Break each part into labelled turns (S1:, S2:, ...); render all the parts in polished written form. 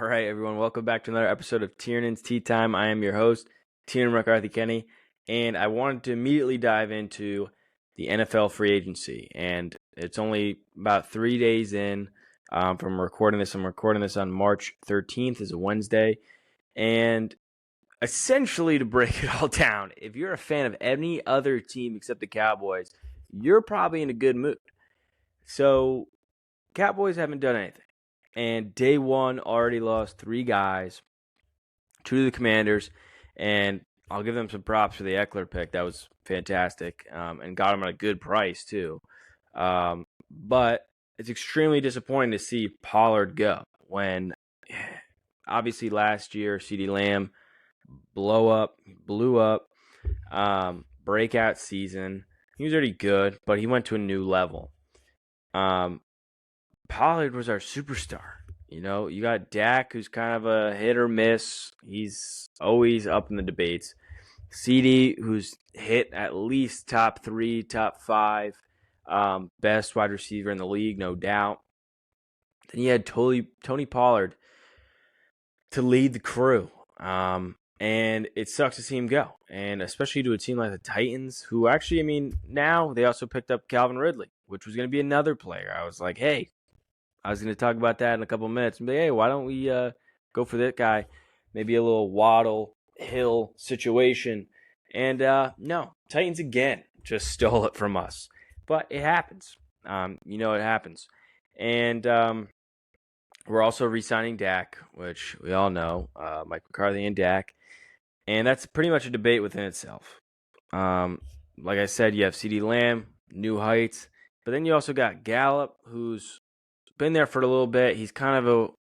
S1: right, everyone. Welcome back to another episode of Tiernan's Tea Time. I am your host, Tiernan McCarthy-Kenny, and I wanted to immediately dive into the NFL free agency. And it's only about 3 days in from recording this. I'm recording this on March 13th, is a Wednesday. And essentially, to break it all down, if you're a fan of any other team except the Cowboys, you're probably in a good mood. So, Cowboys haven't done anything. And day one already lost 3 guys, 2 to the Commanders, and I'll give them some props for the Eckler pick. That was fantastic, and got him at a good price too. But it's extremely disappointing to see Pollard go when, obviously, last year CeeDee Lamb blew up, breakout season. He was already good, but he went to a new level. Pollard was our superstar. You know, you got Dak, who's kind of a hit or miss. He's always up in the debates. CD, who's hit at least top 3, top 5, best wide receiver in the league, no doubt. Then you had Tony Pollard to lead the crew. And it sucks to see him go. And especially to a team like the Titans, who actually, now they also picked up Calvin Ridley, which was going to be another player. I was like, hey, I was going to talk about that in a couple of minutes and be, hey, why don't we go for that guy? Maybe a little Waddle Hill situation. And no, Titans again just stole it from us. But it happens. It happens. And we're also re-signing Dak, which we all know, Mike McCarthy and Dak. And that's pretty much a debate within itself. Like I said, you have CeeDee Lamb, new heights. But then you also got Gallup, who's been there for a little bit. He's kind of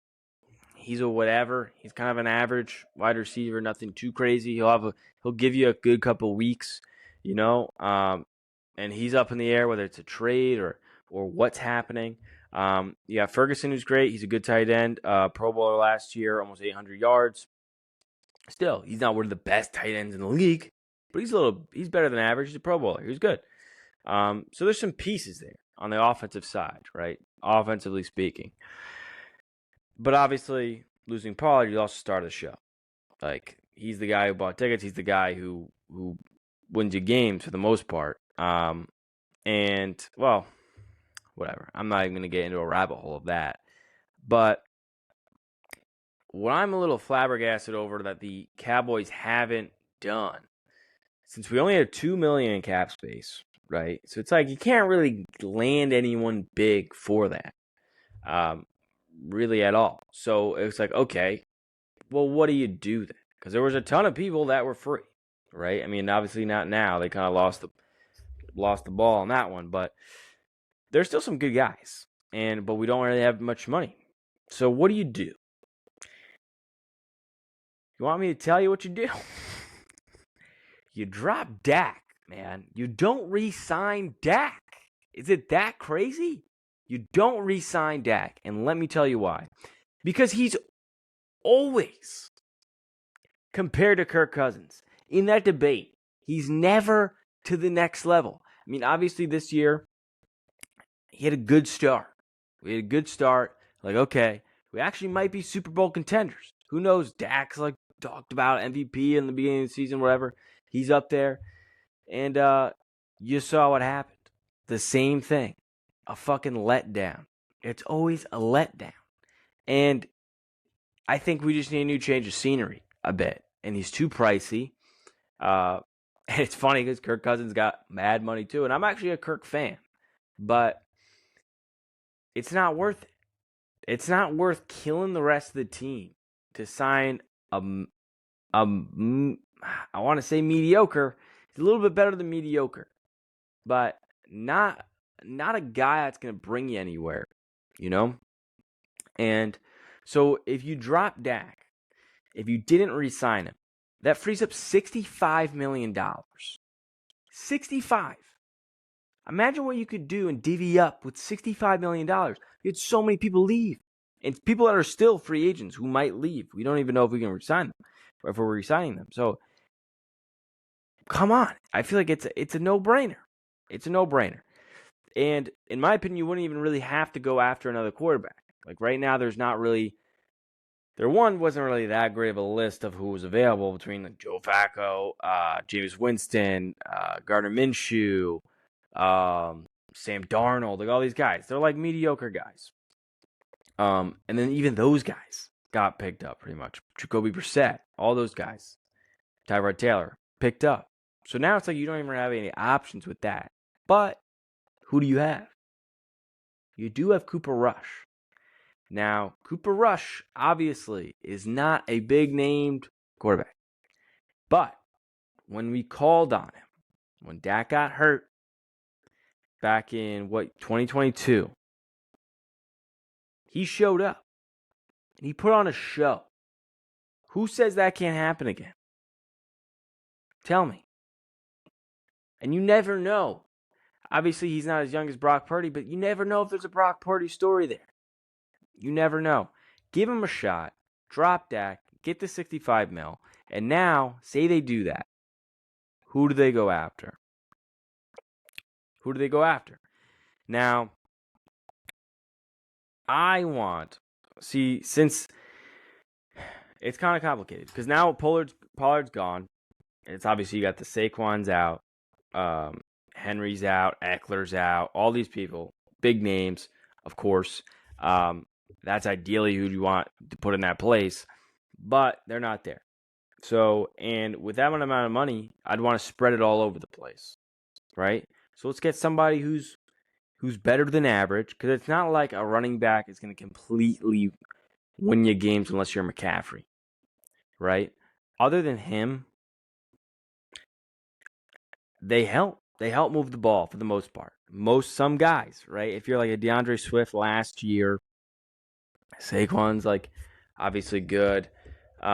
S1: a whatever. He's kind of an average wide receiver, nothing too crazy. He'll give you a good couple weeks, and he's up in the air whether it's a trade or what's happening. You got Ferguson, who's great. He's a good tight end, Pro Bowler last year, almost 800 yards. Still, he's not one of the best tight ends in the league, but he's better than average. He's a Pro Bowler. He's good. So there's some pieces there on the offensive side, right? Offensively speaking. But obviously, losing Pollard, you also start the show. Like, he's the guy who bought tickets. He's the guy who wins you games for the most part. And, well, whatever. I'm not even going to get into a rabbit hole of that. But what I'm a little flabbergasted over that the Cowboys haven't done, since we only have $2 million in cap space, right? So it's like you can't really land anyone big for that, really at all. So it's like, okay, well, what do you do then? Because there was a ton of people that were free, right? Obviously not now. They kind of lost the ball on that one, but there's still some good guys, but we don't really have much money. So what do? You want me to tell you what you do? You drop Dak. Man, you don't re-sign Dak. Is it that crazy? You don't re-sign Dak, and let me tell you why. Because he's always compared to Kirk Cousins. In that debate, he's never to the next level. Obviously this year, he had a good start. Like, okay, we actually might be Super Bowl contenders. Who knows? Dak's talked about MVP in the beginning of the season, whatever. He's up there. And you saw what happened. The same thing. A fucking letdown. It's always a letdown. And I think we just need a new change of scenery a bit. And he's too pricey. And it's funny because Kirk Cousins got mad money too. And I'm actually a Kirk fan. But it's not worth it. It's not worth killing the rest of the team to sign I want to say mediocre. He's a little bit better than mediocre, but not a guy that's going to bring you anywhere, And so if you drop Dak, if you didn't re-sign him, that frees up $65 million. 65. Imagine what you could do and divvy up with $65 million. You had so many people leave. And people that are still free agents who might leave. We don't even know if we can re-sign them or if we're re-signing them. So, come on. I feel like it's a no-brainer. It's a no-brainer. And in my opinion, you wouldn't even really have to go after another quarterback. Like right now, there's There wasn't really that great of a list of who was available between like Joe Flacco, James Winston, Gardner Minshew, Sam Darnold, like all these guys. They're like mediocre guys. And then even those guys got picked up pretty much. Jacoby Brissett, all those guys. Tyrod Taylor, picked up. So now it's like you don't even have any options with that. But who do you have? You do have Cooper Rush. Now, Cooper Rush, obviously, is not a big-named quarterback. But when we called on him, when Dak got hurt back in, 2022, he showed up. And he put on a show. Who says that can't happen again? Tell me. And you never know. Obviously, he's not as young as Brock Purdy, but you never know if there's a Brock Purdy story there. You never know. Give him a shot. Drop Dak. Get the $65 million. And now, say they do that. Who do they go after? Who do they go after? Now, since it's kind of complicated, because now Pollard's gone. It's obviously you got the Saquon's out. Henry's out. Eckler's out. All these people. Big names, of course. That's ideally who you want to put in that place, but they're not there. So, and with that amount of money, I'd want to spread it all over the place, right? So let's get somebody who's better than average, because it's not like a running back is going to completely win you games unless you're McCaffrey, right? Other than him, they help move the ball for the most part. Some guys, right? If you're like a DeAndre Swift last year, Saquon's like obviously good. They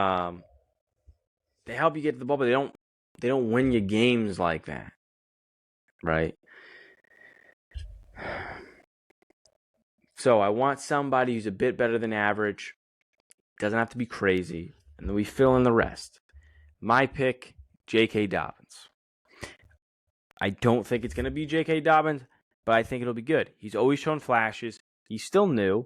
S1: help you get to the ball, but they don't win you games like that, right? So I want somebody who's a bit better than average. Doesn't have to be crazy, and then we fill in the rest. My pick, J.K. Dobbins. I don't think it's going to be J.K. Dobbins, but I think it'll be good. He's always shown flashes. He's still new.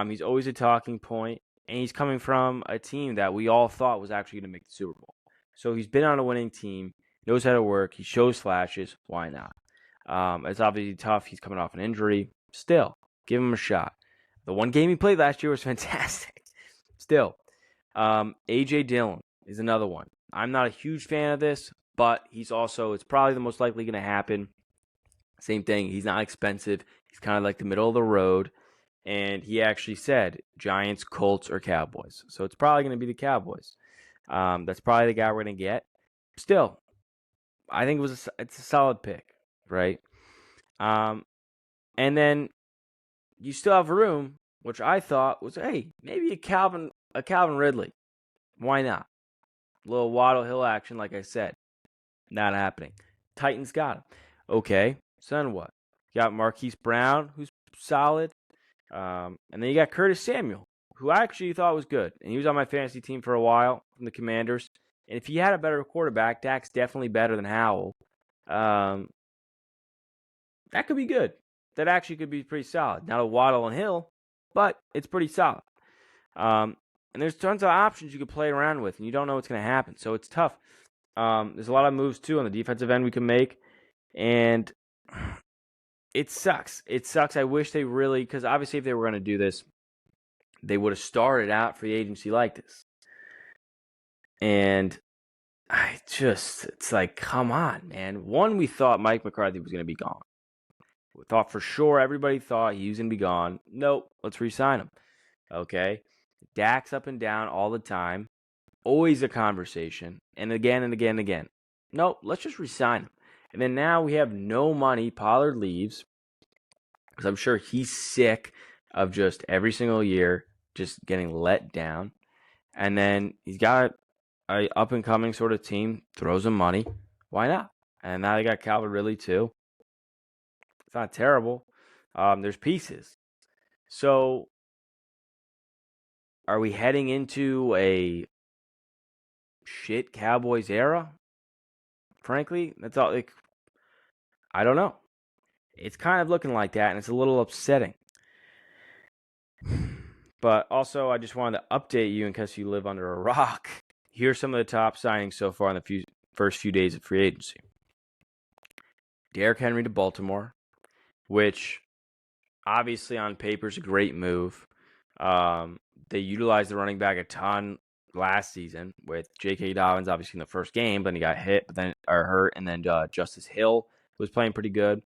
S1: He's always a talking point, and he's coming from a team that we all thought was actually going to make the Super Bowl. So he's been on a winning team, knows how to work. He shows flashes. Why not? It's obviously tough. He's coming off an injury. Still, give him a shot. The one game he played last year was fantastic. Still, A.J. Dillon is another one. I'm not a huge fan of this, but it's probably the most likely going to happen. Same thing. He's not expensive. He's kind of like the middle of the road. And he actually said Giants, Colts, or Cowboys. So it's probably going to be the Cowboys. That's probably the guy we're going to get. Still, I think it's a solid pick, right? And then you still have room, which I thought was, hey, maybe a Calvin Ridley. Why not? A little Waddle Hill action, like I said. Not happening. Titans got him. Okay, so then what? You got Marquise Brown, who's solid. And then you got Curtis Samuel, who I actually thought was good. And he was on my fantasy team for a while from the Commanders. And if he had a better quarterback, Dak's definitely better than Howell. That could be good. That actually could be pretty solid. Not a Waddle and Hill, but it's pretty solid. And there's tons of options you could play around with, and you don't know what's going to happen. So it's tough. There's a lot of moves, too, on the defensive end we can make. And it sucks. I wish they really, because obviously if they were going to do this, they would have started out free agency like this. And it's like, come on, man. One, we thought Mike McCarthy was going to be gone. We thought for sure, everybody thought he was going to be gone. Nope, let's re-sign him. Okay? Dak's up and down all the time. Always a conversation. And again and again and again. Nope, let's just re-sign him. And then now we have no money. Pollard leaves. Because I'm sure he's sick of just every single year just getting let down. And then he's got a up-and-coming sort of team. Throws him money. Why not? And now they got Calvin Ridley too. It's not terrible. There's pieces. So, are we heading into a shit Cowboys era? Frankly, that's all. I don't know. It's kind of looking like that, and it's a little upsetting. But also, I just wanted to update you in case you live under a rock. Here's some of the top signings so far in the first few days of free agency. Derrick Henry to Baltimore, which obviously on paper is a great move. They utilized the running back a ton last season with J.K. Dobbins, obviously in the first game, but then he got hurt, and then Justice Hill was playing pretty good.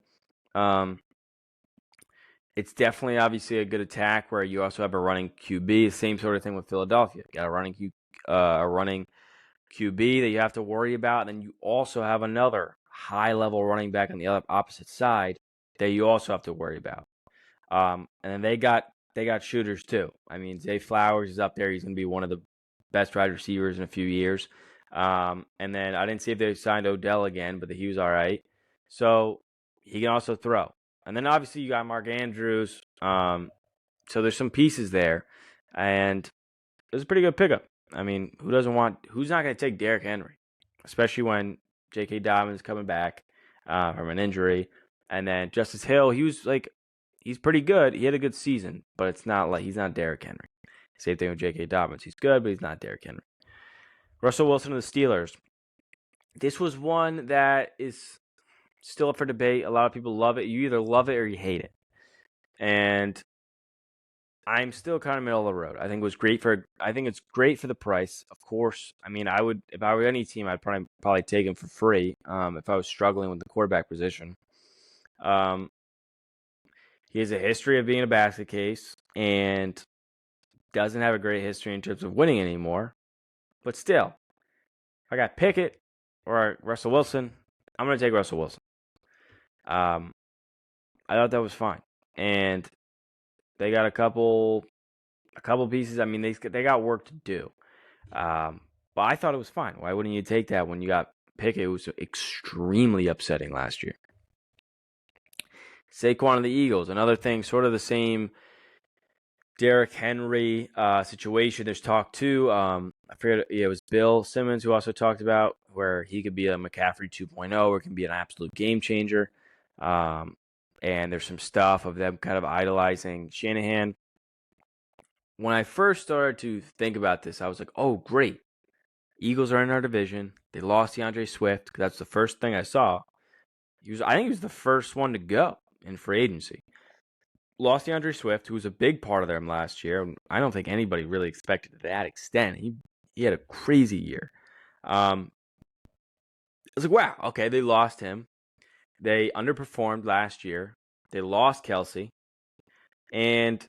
S1: It's definitely obviously a good attack where you also have a running QB. Same sort of thing with Philadelphia. You got a running QB that you have to worry about, and then you also have another high-level running back on the opposite side that you also have to worry about. And then they got shooters too. I mean, Zay Flowers is up there. He's going to be one of the best wide receivers in a few years. And then I didn't see if they signed Odell again, but he was all right. So he can also throw. And then obviously you got Mark Andrews. So there's some pieces there. And it was a pretty good pickup. I mean, who's not going to take Derrick Henry? Especially when J.K. Dobbins is coming back from an injury. And then Justice Hill, he's pretty good. He had a good season, but it's not like he's not Derrick Henry. Same thing with J.K. Dobbins. He's good, but he's not Derrick Henry. Russell Wilson to the Steelers. This was one that is still up for debate. A lot of people love it. You either love it or you hate it. And I'm still kind of middle of the road. I think it's great for the price. Of course, I mean, if I were any team, I'd probably take him for free. If I was struggling with the quarterback position. He has a history of being a basket case and doesn't have a great history in terms of winning anymore. But still, if I got Pickett or Russell Wilson, I'm going to take Russell Wilson. I thought that was fine. And they got a couple pieces. I mean, they got work to do. But I thought it was fine. Why wouldn't you take that when you got Pickett, who was extremely upsetting last year? Saquon of the Eagles, another thing, sort of the same Derrick Henry situation. There's talk too. I forget. It was Bill Simmons who also talked about where he could be a McCaffrey 2.0 or can be an absolute game changer. And there's some stuff of them kind of idolizing Shanahan. When I first started to think about this, I was like, oh, great. Eagles are in our division. They lost DeAndre Swift because that's the first thing I saw. I think he was the first one to go in free agency. Lost DeAndre Swift, who was a big part of them last year. I don't think anybody really expected it to that extent. He had a crazy year. I was like, wow, okay, they lost him. They underperformed last year. They lost Kelsey. And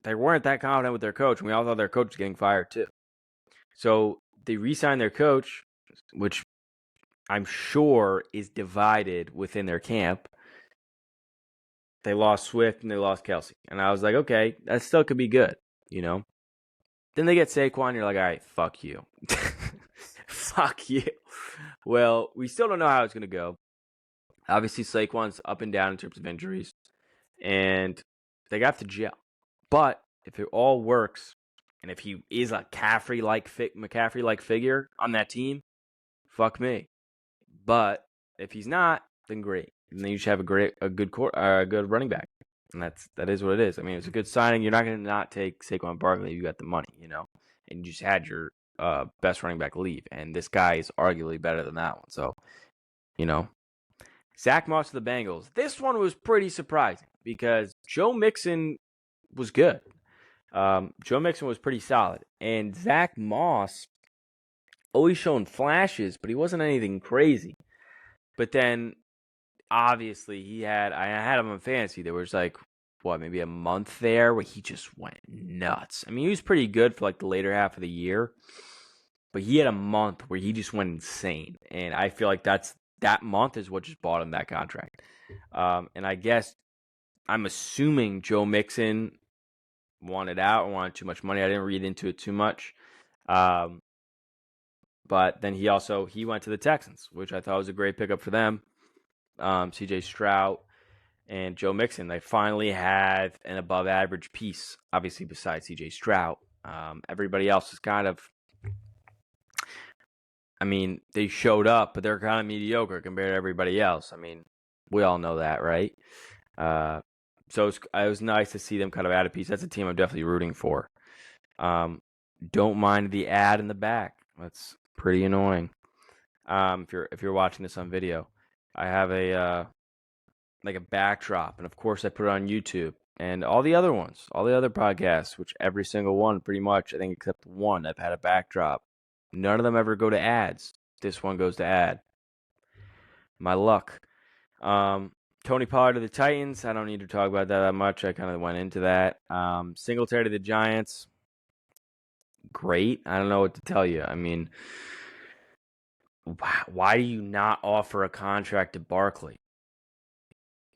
S1: they weren't that confident with their coach. And we all thought their coach was getting fired too. So they re-signed their coach, which I'm sure is divided within their camp. They lost Swift and they lost Kelsey. And I was like, okay, that still could be good, you know? Then they get Saquon, you're like, all right, fuck you. Fuck you. Well, we still don't know how it's going to go. Obviously, Saquon's up and down in terms of injuries. And they got to gel. But if it all works, and if he is a McCaffrey-like figure on that team, fuck me. But if he's not, then great. And then you should have a good running back. And that is what it is. I mean, it's a good signing. You're not going to not take Saquon Barkley if you got the money, you know. And you just had your best running back leave. And this guy is arguably better than that one. So, you know. Zach Moss to the Bengals. This one was pretty surprising because Joe Mixon was good. Joe Mixon was pretty solid. And Zach Moss always shown flashes, but he wasn't anything crazy. But then, obviously, I had him in fantasy. There was maybe a month there where he just went nuts. I mean, he was pretty good for the later half of the year, but he had a month where he just went insane. And I feel like that month is what just bought him that contract. And I guess I'm assuming Joe Mixon wanted out or wanted too much money. I didn't read into it too much. But then he went to the Texans, which I thought was a great pickup for them. C.J. Stroud and Joe Mixon, they finally had an above-average piece, obviously besides C.J. Stroud. Everybody else is kind of, I mean, they showed up, but they're kind of mediocre compared to everybody else. I mean, we all know that, right? So it was nice to see them kind of at a piece. That's a team I'm definitely rooting for. Don't mind the ad in the back. That's pretty annoying. If you're watching this on video, I have a like a backdrop, and of course I put it on YouTube and all the other ones, all the other podcasts, which every single one pretty much, I think except one, I've had a backdrop. None of them ever go to ads. This one goes to ad. My luck. Tony Pollard to the Titans. I don't need to talk about that much. I kind of went into that. Singletary to the Giants. Great. I don't know what to tell you. I mean, why do you not offer a contract to Barkley?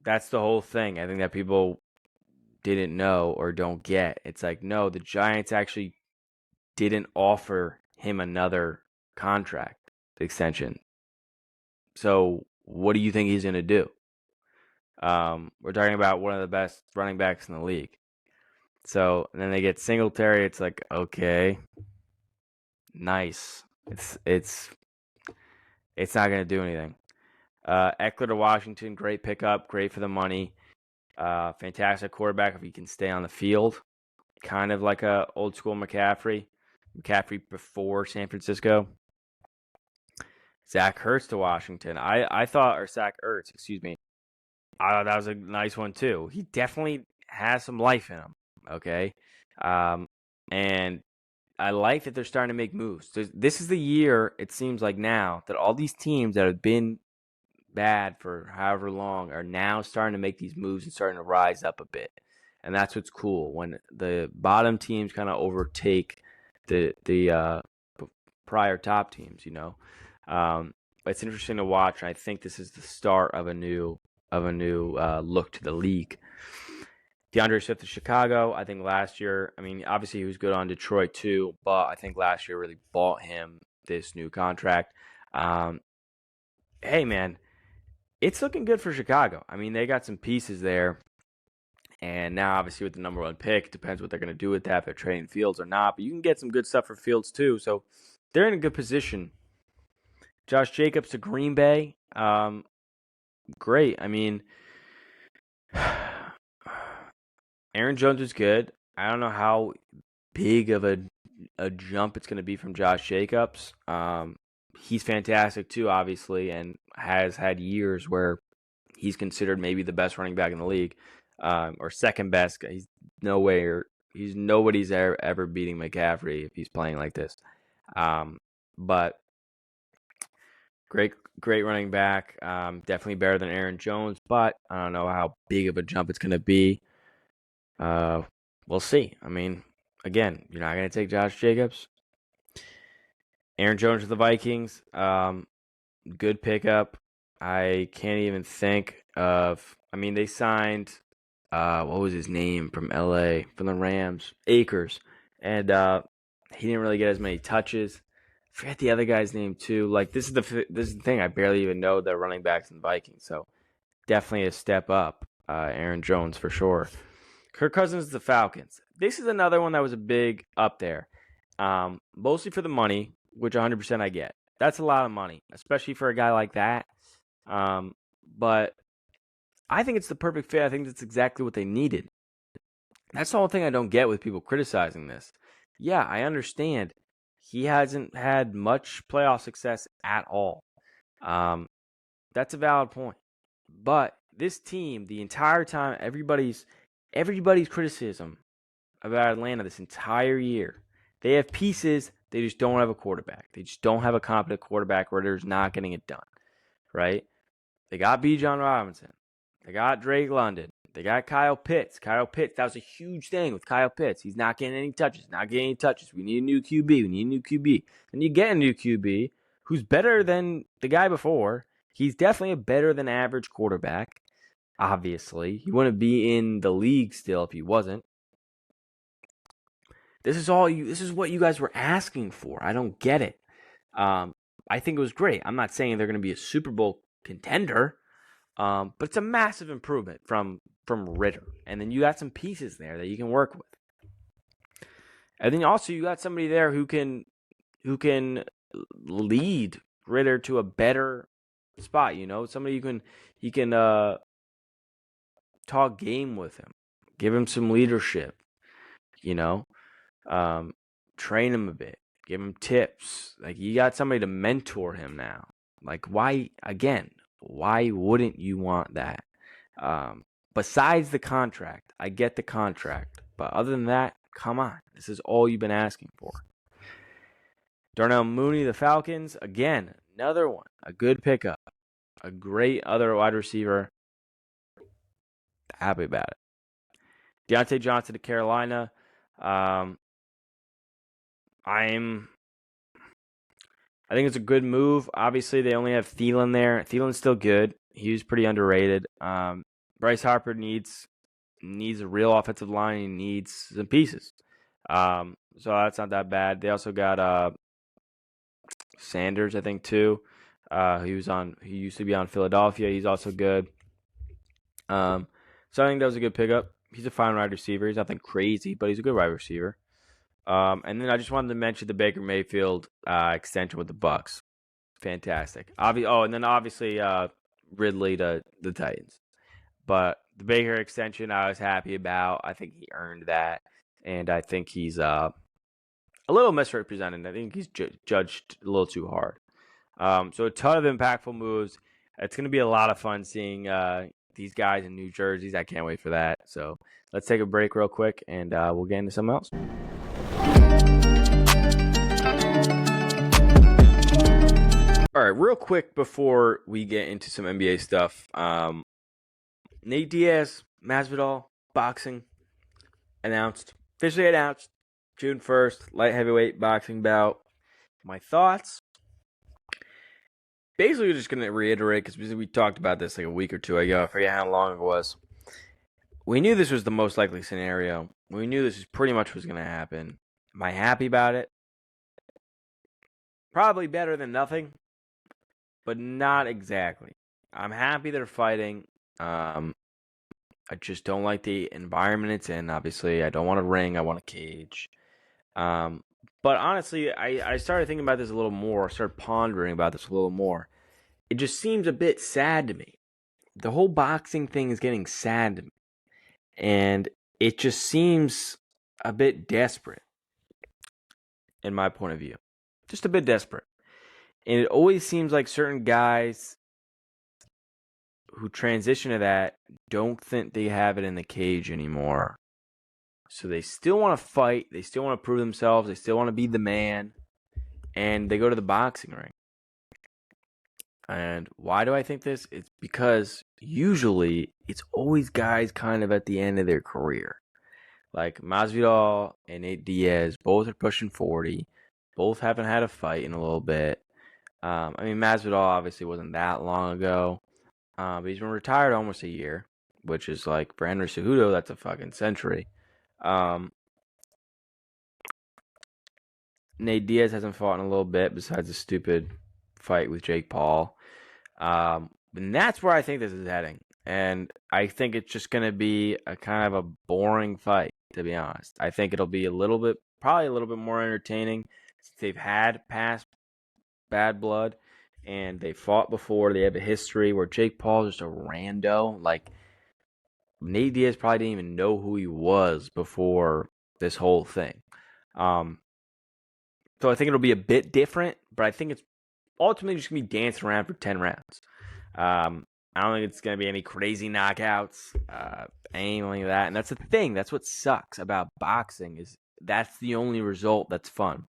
S1: That's the whole thing. I think that people didn't know or don't get. It's like, no, the Giants actually didn't offer him another contract extension. So what do you think he's going to do? We're talking about one of the best running backs in the league. So, and then they get Singletary. It's like, okay, nice. It's not going to do anything. Eckler to Washington, great pickup, great for the money. Fantastic quarterback if he can stay on the field. Kind of like a old school McCaffrey. McCaffrey before San Francisco. Zach Ertz to Washington. I thought, or Zach Ertz, excuse me. I thought that was a nice one too. He definitely has some life in him. Okay. And I like that they're starting to make moves. This is the year, it seems like now, that all these teams that have been bad for however long are now starting to make these moves and starting to rise up a bit. And that's what's cool, when the bottom teams kind of overtake the prior top teams, you know. It's interesting to watch. I think this is the start of a new look to the league. DeAndre Swift to Chicago. I think last year, I mean, obviously he was good on Detroit too, but I think last year really bought him this new contract. Hey, man, it's looking good for Chicago. I mean, they got some pieces there. And now, obviously, with the number one pick, depends what they're going to do with that, if they're trading Fields or not. But you can get some good stuff for Fields too. So they're in a good position. Josh Jacobs to Green Bay. Great. I mean, Aaron Jones was good. I don't know how big of a jump it's going to be from Josh Jacobs. He's fantastic too, obviously, and has had years where he's considered maybe the best running back in the league, or second best. He's nobody's ever beating McCaffrey if he's playing like this. But great running back. Definitely better than Aaron Jones, but I don't know how big of a jump it's going to be. We'll see. I mean, again, you're not going to take Josh Jacobs. Aaron Jones to the Vikings. Good pickup. I can't even think of. I mean, they signed. What was his name from LA, from the Rams? Akers, and he didn't really get as many touches. I forget the other guy's name too. Like this is the thing. I barely even know the running backs in the Vikings. So definitely a step up. Aaron Jones for sure. Kirk Cousins to the Falcons. This is another one that was a big up there. Mostly for the money, which 100% I get. That's a lot of money, especially for a guy like that. But I think it's the perfect fit. I think that's exactly what they needed. That's the whole thing I don't get with people criticizing this. Yeah, I understand. He hasn't had much playoff success at all. That's a valid point. But this team, the entire time, everybody's criticism about Atlanta this entire year, they have pieces, they just don't have a quarterback. They just don't have a competent quarterback where they're not getting it done, right? They got Bijan Robinson. They got Drake London. They got Kyle Pitts. That was a huge thing with Kyle Pitts. He's not getting any touches. We need a new QB. And you get a new QB who's better than the guy before. He's definitely a better than average quarterback, obviously. He wouldn't be in the league still if he wasn't. This is what you guys were asking for. I don't get it. I think it was great. I'm not saying they're going to be a Super Bowl contender, but it's a massive improvement from Ritter. And then you got some pieces there that you can work with. And then also you got somebody there who can lead Ritter to a better spot, you know, somebody he can talk game with him, give him some leadership, you know, train him a bit, give him tips. Like, you got somebody to mentor him now. Like, why wouldn't you want that? Besides the contract, I get the contract, but other than that, come on, this is all you've been asking for. Darnell Mooney, the Falcons, again, another one, a good pickup, a great other wide receiver. Happy about it. Deontay Johnson to Carolina. I think it's a good move. Obviously, they only have Thielen there. Thielen's still good. He was pretty underrated. Bryce Harper needs a real offensive line. He needs some pieces. So that's not that bad. They also got Sanders, I think, too. He used to be on Philadelphia. He's also good. So I think that was a good pickup. He's a fine wide receiver. He's nothing crazy, but he's a good wide receiver. And then I just wanted to mention the Baker Mayfield extension with the Bucs. Fantastic. And then obviously Ridley to the Titans. But the Baker extension I was happy about. I think he earned that. And I think he's a little misrepresented. I think he's judged a little too hard. So a ton of impactful moves. It's going to be a lot of fun seeing these guys in New Jerseys. I can't wait for that. So let's take a break real quick, and we'll get into something else. All right, real quick before we get into some NBA stuff. Nate Diaz, Masvidal, boxing, officially announced, June 1st, light heavyweight boxing bout. My thoughts? Basically, we're just going to reiterate, because we talked about this like a week or two ago. I forget how long it was. We knew this was the most likely scenario. We knew this is pretty much what's going to happen. Am I happy about it? Probably better than nothing, but not exactly. I'm happy they're fighting. I just don't like the environment it's in, obviously. I don't want a ring. I want a cage. But honestly, I started thinking about this a little more. I started pondering about this a little more. It just seems a bit sad to me. The whole boxing thing is getting sad to me. And it just seems a bit desperate, in my point of view. Just a bit desperate. And it always seems like certain guys who transition to that don't think they have it in the cage anymore. So they still want to fight. They still want to prove themselves. They still want to be the man. And they go to the boxing ring. And why do I think this? It's because usually it's always guys kind of at the end of their career. Like Masvidal and Nate Diaz, both are pushing 40. Both haven't had a fight in a little bit. Masvidal obviously wasn't that long ago. But he's been retired almost a year, which is like, for Henry Cejudo, that's a fucking century. Nate Diaz hasn't fought in a little bit besides a stupid fight with Jake Paul. And that's where I think this is heading. And I think it's just going to be a kind of a boring fight, to be honest. I think it'll be probably a little bit more entertaining. They've had past bad blood, and they fought before. They have a history where Jake Paul's just a rando. Like, Nate Diaz probably didn't even know who he was before this whole thing. So I think it'll be a bit different, but I think it's ultimately just going to be dancing around for 10 rounds. I don't think it's going to be any crazy knockouts, anything like that. And that's the thing. That's what sucks about boxing, is that's the only result that's fun.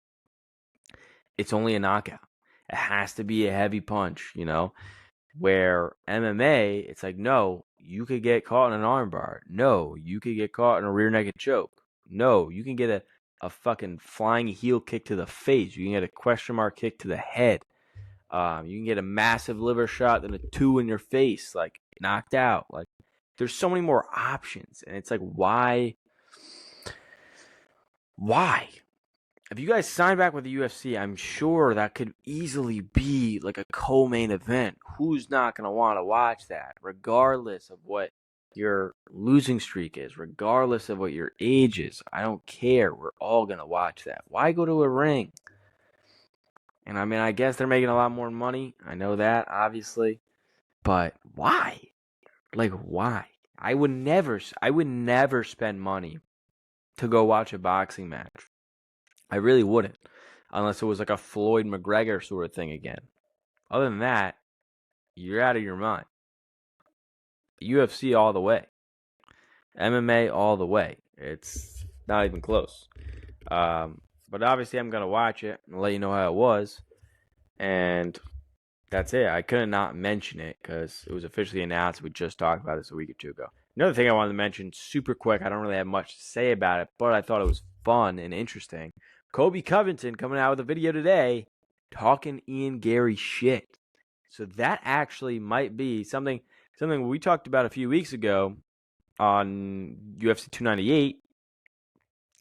S1: It's only a knockout. It has to be a heavy punch, where MMA, it's like, no, you could get caught in an armbar. No, you could get caught in a rear naked choke. No, you can get a fucking flying heel kick to the face. You can get a question mark kick to the head. You can get a massive liver shot, then a 2 in your face, like knocked out. Like, there's so many more options, and it's like, why? If you guys sign back with the UFC, I'm sure that could easily be like a co-main event. Who's not going to want to watch that, regardless of what your losing streak is, regardless of what your age is? I don't care. We're all going to watch that. Why go to a ring? And I guess they're making a lot more money. I know that, obviously. But why? Like, why? I would never spend money to go watch a boxing match. I really wouldn't, unless it was like a Floyd McGregor sort of thing again. Other than that, you're out of your mind. UFC all the way. MMA all the way. It's not even close. But obviously I'm going to watch it and let you know how it was. And that's it. I couldn't not mention it because it was officially announced. We just talked about this a week or two ago. Another thing I wanted to mention super quick. I don't really have much to say about it, but I thought it was fun and interesting. Kobe Covington coming out with a video today talking Garry shit. So that actually might be something we talked about a few weeks ago on UFC 298.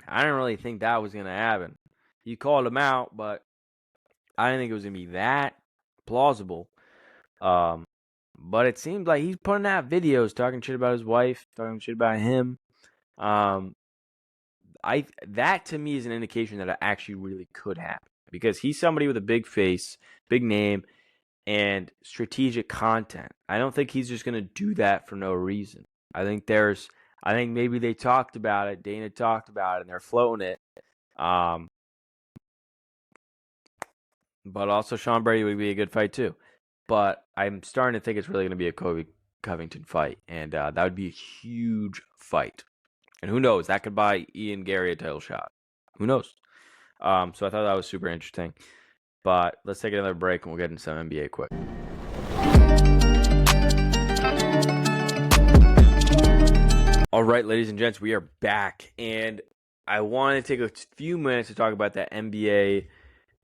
S1: I didn't really think that was going to happen. He called him out, but I didn't think it was going to be that plausible. But it seems like he's putting out videos talking shit about his wife, talking shit about him. That to me is an indication that it actually really could happen because he's somebody with a big face, big name, and strategic content. I don't think he's just going to do that for no reason. I think maybe they talked about it. Dana talked about it, and they're floating it. But also Sean Brady would be a good fight too. But I'm starting to think it's really going to be a Kobe Covington fight, and that would be a huge fight. And who knows? That could buy Garry a title shot. Who knows? So I thought that was super interesting. But let's take another break, and we'll get into some NBA quick. All right, ladies and gents, we are back, and I want to take a few minutes to talk about that NBA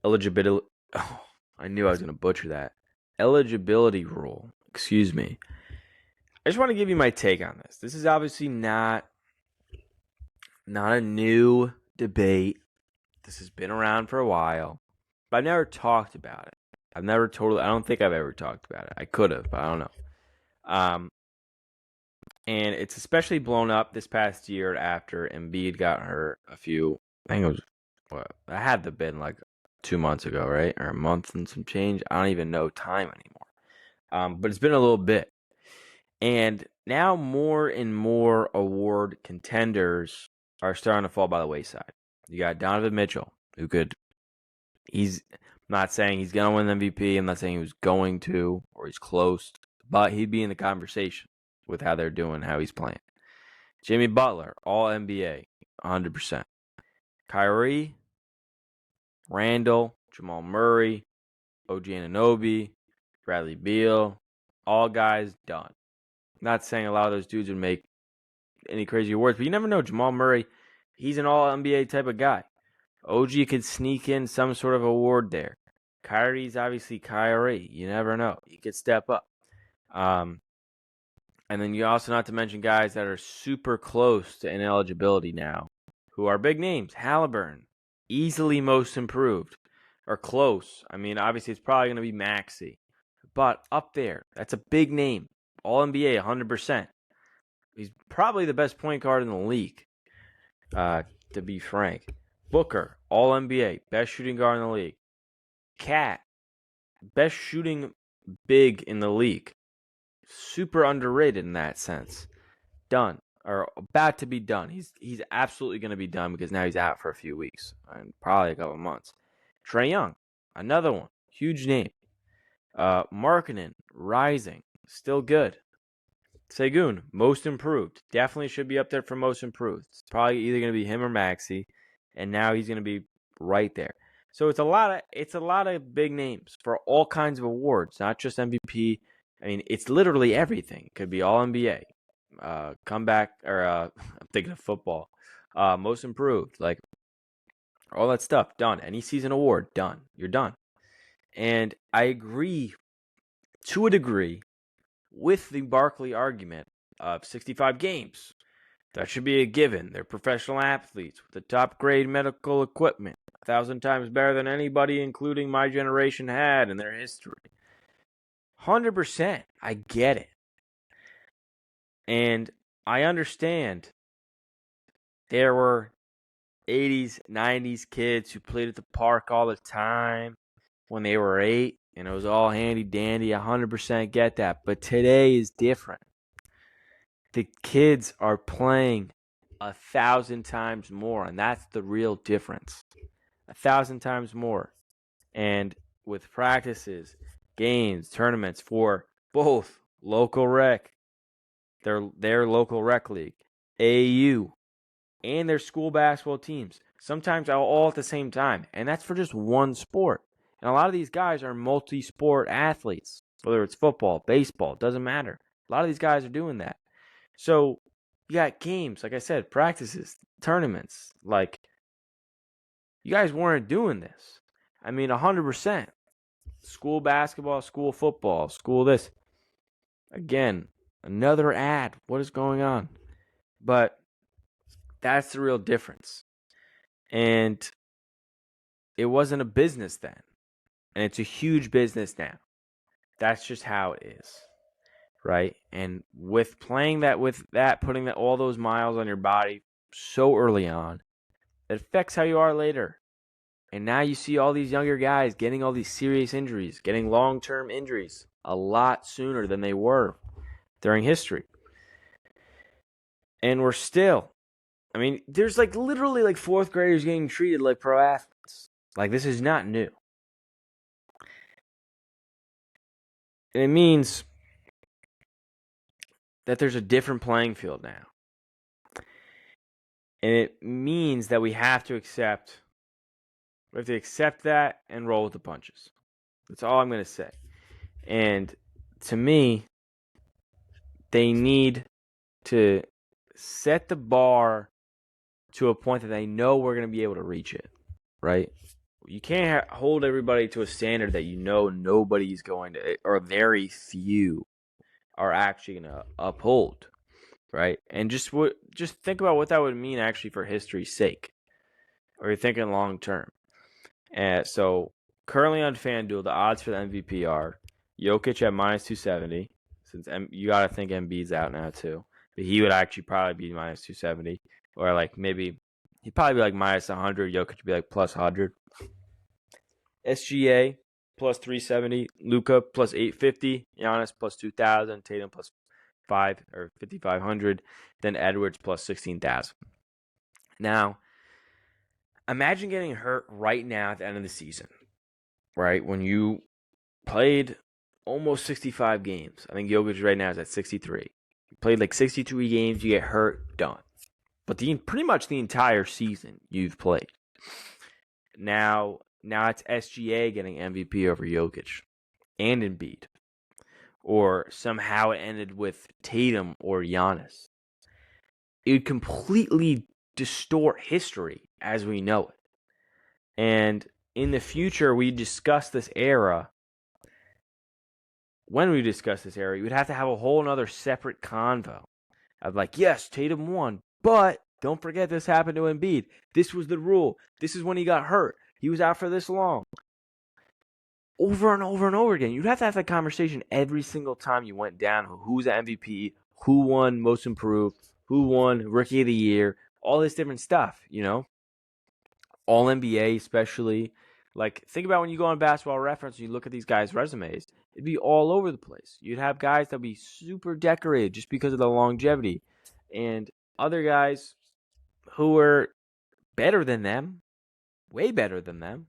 S1: eligibility. Oh, I knew I was going to butcher that. Eligibility rule. Excuse me. I just want to give you my take on this. This is obviously not a new debate. This has been around for a while, but I've never talked about it. I don't think I've ever talked about it. I could have, but I don't know. And it's especially blown up this past year after Embiid got hurt I think it was, it had to have been like 2 months ago, right? Or a month and some change. I don't even know time anymore. But it's been a little bit. And now more and more award contenders are starting to fall by the wayside. You got Donovan Mitchell, he's not saying he's going to win the MVP. I'm not saying he was going to or he's close, but he'd be in the conversation with how they're doing, how he's playing. Jimmy Butler, all NBA, 100%. Kyrie, Randall, Jamal Murray, OG Anunoby, Bradley Beal, all guys done. Not saying a lot of those dudes would make any crazy awards, but you never know. Jamal Murray, he's an all-NBA type of guy. OG could sneak in some sort of award there. Kyrie's obviously Kyrie. You never know. He could step up. And then you also not to mention guys that are super close to ineligibility now, who are big names. Halliburton, easily most improved, or close. I mean, obviously it's probably going to be Maxey, but up there, that's a big name. All NBA, 100%. He's probably the best point guard in the league, to be frank. Booker, all NBA, best shooting guard in the league. Cat, best shooting big in the league. Super underrated in that sense. Done, or about to be done. He's absolutely going to be done because now he's out for a few weeks and probably a couple months. Trae Young, another one, huge name. Markkanen, rising, still good. Sengun, most improved, definitely should be up there for most improved. It's probably either going to be him or Maxey, and now he's going to be right there. So it's a lot of big names for all kinds of awards, not just MVP. I mean, it's literally everything. It could be all NBA, comeback, or I'm thinking of football, most improved, like all that stuff done. Any season award done. You're done. And I agree to a degree with the Barkley argument of 65 games. That should be a given. They're professional athletes with the top grade medical equipment, 1,000 times better than anybody, including my generation, had in their history. 100%. I get it. And I understand there were 80s, 90s kids who played at the park all the time when they were 8, and it was all handy dandy. 100% get that. But today is different. the kids are playing 1,000 times more, and that's the real difference. 1,000 times more. And with practices, games, tournaments for both local rec, their local rec league, AAU, and their school basketball teams, sometimes all at the same time. And that's for just one sport. And a lot of these guys are multi-sport athletes, whether it's football, baseball, doesn't matter. A lot of these guys are doing that. So you got games, like I said, practices, tournaments. Like, you guys weren't doing this. I mean, 100%. School basketball, school football, school this. Again, another ad. What is going on? But that's the real difference. And it wasn't a business then. And it's a huge business now. That's just how it is. Right? And with playing that, putting all those miles on your body so early on, it affects how you are later. And now you see all these younger guys getting all these serious injuries, getting long-term injuries a lot sooner than they were during history. And we're still, I mean, there's like literally like fourth graders getting treated like pro athletes. Like, this is not new. And it means that there's a different playing field now. And it means that we have to accept that and roll with the punches. That's all I'm going to say. And to me, they need to set the bar to a point that they know we're going to be able to reach it, right? You can't hold everybody to a standard that you know nobody's going to, or very few are actually going to uphold, right? And just think about what that would mean actually for history's sake, or you're thinking long term. So currently on FanDuel, the odds for the MVP are Jokic at -270, since you got to think Embiid's out now too. But he would actually probably be -270, or like maybe he'd probably be like -100. Jokic would be like +100. SGA +370, Luka +850, Giannis +2,000, Tatum +5,500, then Edwards +16,000. Now, imagine getting hurt right now at the end of the season, right? When you played almost 65 games. I think Jokic right now is at 63. You played like 63 games, you get hurt, done. But pretty much the entire season you've played. Now it's SGA getting MVP over Jokic and Embiid. Or somehow it ended with Tatum or Giannis. It would completely distort history as we know it. And in the future, we discuss this era. When we discuss this era, you would have to have a whole other separate convo of like, yes, Tatum won, but don't forget this happened to Embiid. This was the rule. This is when he got hurt. He was out for this long. Over and over and over again. You'd have to have that conversation every single time you went down. Who's the MVP? Who won Most Improved? Who won Rookie of the Year? All this different stuff, you know? All NBA especially. Like, think about when you go on Basketball Reference and you look at these guys' resumes. It'd be all over the place. You'd have guys that would be super decorated just because of the longevity. And other guys who were better than them, way better than them,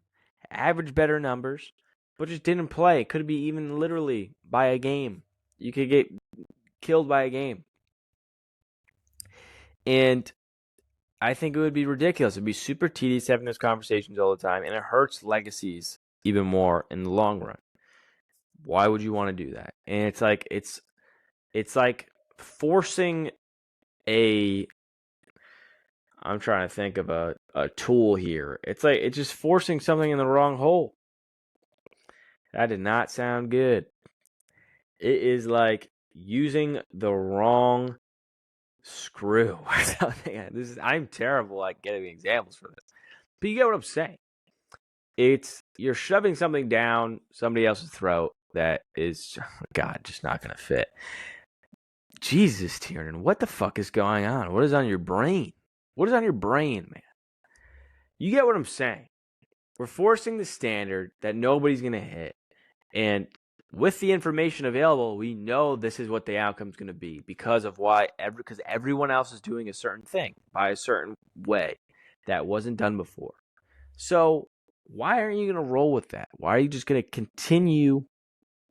S1: average better numbers, but just didn't play. It could be even literally by a game. You could get killed by a game. And I think it would be ridiculous. It'd be super tedious having those conversations all the time, and it hurts legacies even more in the long run. Why would you want to do that? And it's like forcing I'm trying to think of a tool here. It's just forcing something in the wrong hole. That did not sound good. It is like using the wrong screw or something. I'm terrible at getting examples for this. But you get what I'm saying. You're shoving something down somebody else's throat that is, God, just not going to fit. Jesus, Tiernan, what the fuck is going on? What is on your brain? What is on your brain, man? You get what I'm saying. We're forcing the standard that nobody's going to hit. And with the information available, we know this is what the outcome is going to be because everyone else is doing a certain thing by a certain way that wasn't done before. So why aren't you going to roll with that? Why are you just going to continue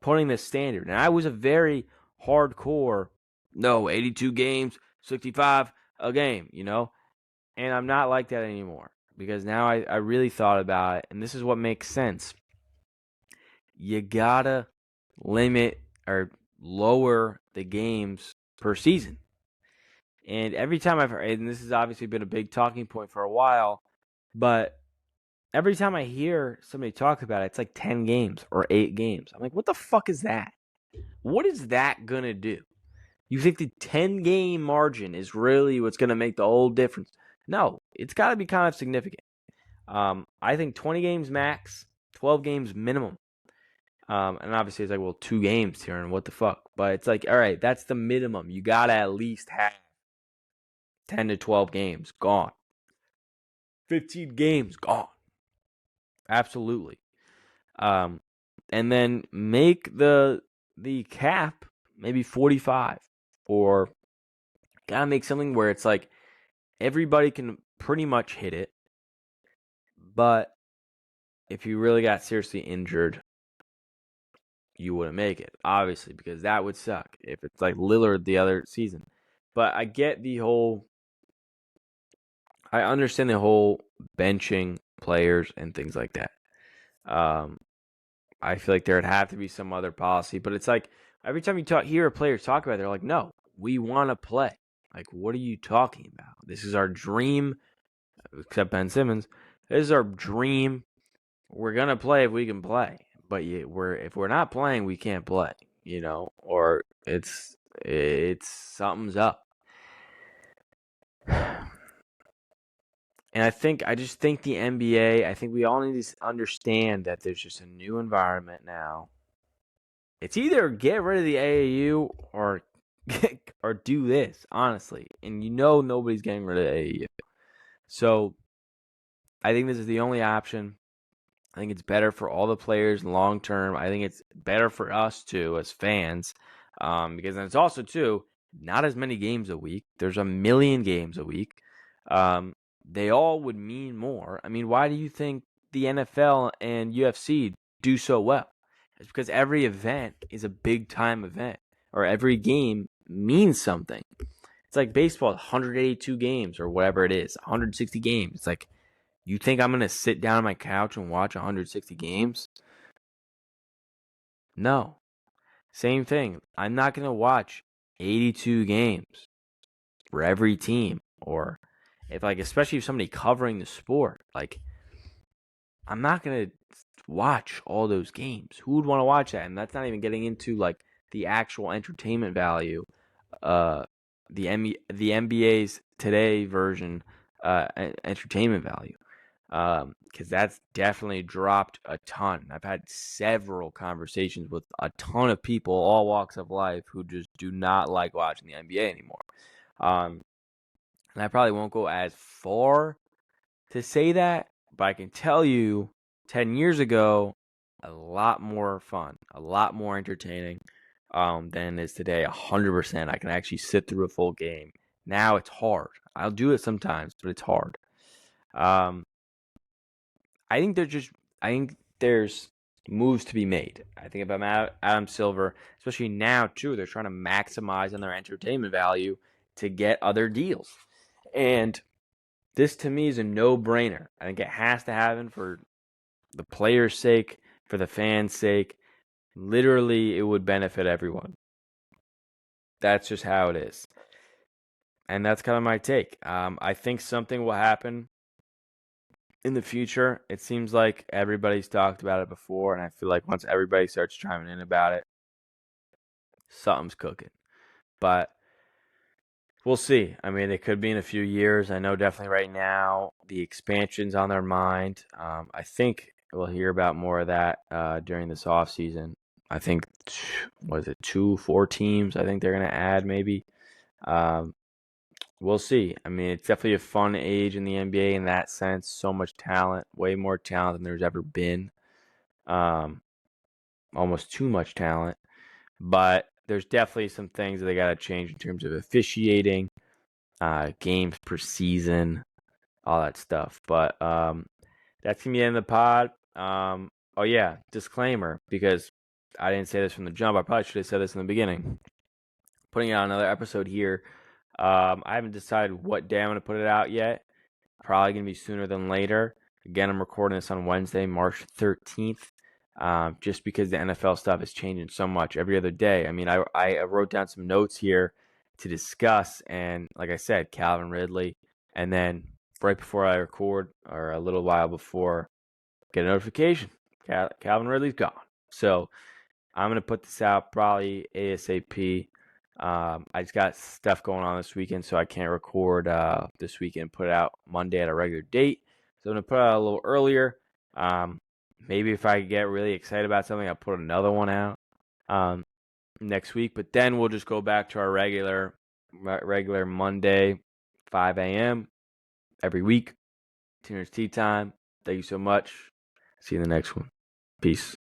S1: putting this standard? And I was a very hardcore, no, 82 games, 65 a game, and I'm not like that anymore because now I really thought about it, and this is what makes sense. You gotta limit or lower the games per season. And every time I've heard, and this has obviously been a big talking point for a while, but every time I hear somebody talk about it, it's like 10 games or 8 games. I'm like, what the fuck is that? What is that going to do? You think the 10-game margin is really what's going to make the whole difference? No, it's got to be kind of significant. I think 20 games max, 12 games minimum. And obviously it's like, well, 2 games here, and what the fuck? But it's like, all right, that's the minimum. You got to at least have 10 to 12 games gone. 15 games gone. Absolutely. And then make the cap maybe 45, or gotta make something where it's like everybody can pretty much hit it, but if you really got seriously injured, you wouldn't make it, obviously, because that would suck if it's like Lillard the other season. But I understand the whole benching players and things like that. I feel like there'd have to be some other policy, but it's like every time you hear players talk about it, they're like, no, we want to play. Like, what are you talking about? This is our dream, except Ben Simmons. This is our dream. We're going to play if we can play. But if we're not playing, we can't play, or it's something's up. And I just think the NBA, I think we all need to understand that there's just a new environment now. It's either get rid of the AAU or do this, honestly. And nobody's getting rid of the AAU. So I think this is the only option. I think it's better for all the players long term. I think it's better for us too as fans, because it's also too not as many games a week. There's 1 million games a week. They all would mean more. I mean, why do you think the NFL and UFC do so well? It's because every event is a big time event, or every game means something. It's like baseball, 182 games or whatever it is, 160 games. It's like, you think I'm going to sit down on my couch and watch 160 games? No. Same thing. I'm not going to watch 82 games for every team, or especially if somebody covering the sport, I'm not going to watch all those games. Who would want to watch that? And that's not even getting into the actual entertainment value, the NBA's today version, entertainment value. Because that's definitely dropped a ton. I've had several conversations with a ton of people, all walks of life, who just do not like watching the NBA anymore. And I probably won't go as far to say that, but I can tell you 10 years ago, a lot more fun, a lot more entertaining than it is today. 100%. I can actually sit through a full game. Now it's hard. I'll do it sometimes, but it's hard. I think there's moves to be made. I think about Adam Silver, especially now too, they're trying to maximize on their entertainment value to get other deals. And this to me is a no-brainer. I think it has to happen for the players' sake, for the fans' sake. Literally, it would benefit everyone. That's just how it is. And that's kind of my take. I think something will happen in the future. It seems like everybody's talked about it before, and I feel like once everybody starts chiming in about it, something's cooking. But we'll see. I mean, it could be in a few years. I know definitely right now the expansion's on their mind. I think we'll hear about more of that during this offseason. I think, 4 teams I think they're going to add maybe. We'll see. I mean, it's definitely a fun age in the NBA in that sense. So much talent, way more talent than there's ever been. almost too much talent. But there's definitely some things that they got to change in terms of officiating, games per season, all that stuff. But that's going to be the end of the pod. Oh, yeah, disclaimer, because I didn't say this from the jump. I probably should have said this in the beginning. Putting out another episode here. I haven't decided what day I'm going to put it out yet. Probably going to be sooner than later. Again, I'm recording this on Wednesday, March 13th. Just because the NFL stuff is changing so much every other day. I mean, I wrote down some notes here to discuss, and like I said, Calvin Ridley, and then right before I record, or a little while before, get a notification, Calvin Ridley's gone. So I'm going to put this out probably ASAP. I just got stuff going on this weekend, so I can't record this weekend, put it out Monday at a regular date. So I'm going to put it out a little earlier. Maybe if I get really excited about something, I'll put another one out next week. But then we'll just go back to our regular Monday, 5 a.m. every week. Tiernan's Tea Time. Thank you so much. See you in the next one. Peace.